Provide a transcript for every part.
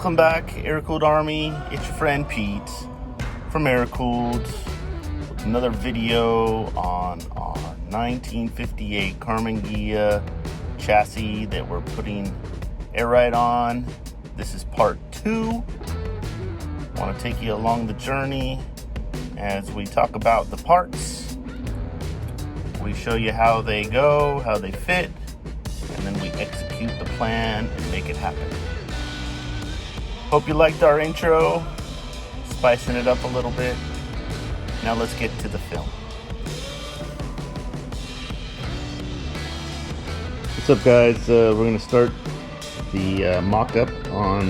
Welcome back, Airkewld Army. It's your friend Pete from Airkewld with another video on our 1958 Karmann Ghia chassis that we're putting air ride on. This is part 2. I want to take you along the journey as we talk about the parts. We show you how they go, how they fit, and then we execute the plan and make it happen. Hope you liked our intro, spicing it up a little bit. Now let's get to the film. What's up, guys? We're going to start the mock-up on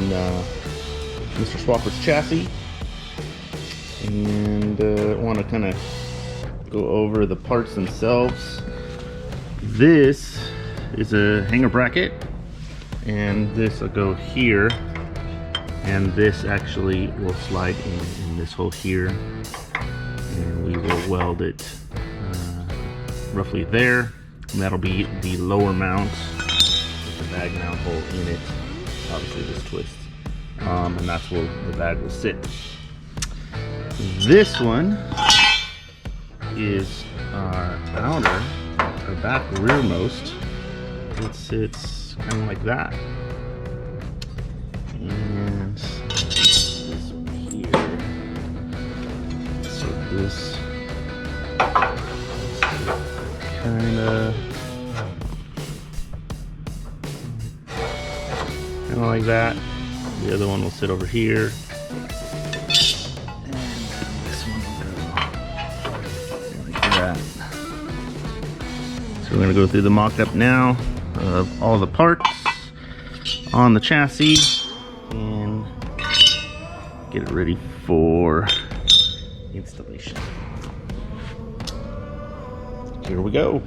Mr. Swapper's chassis. And I want to kind of go over the parts themselves. This is a hanger bracket, and this will go here. And this actually will slide in this hole here, and we will weld it roughly there, and that'll be the lower mount with the bag mount hole in it, obviously this twist, and that's where the bag will sit. This one is our outer, our back rearmost. It sits kind of like that. And this over here. So this kind of like that. The other one will sit over here. And this one will go like that. So we're going to go through the mock-up now of all the parts on the chassis and get it ready for installation. Here we go.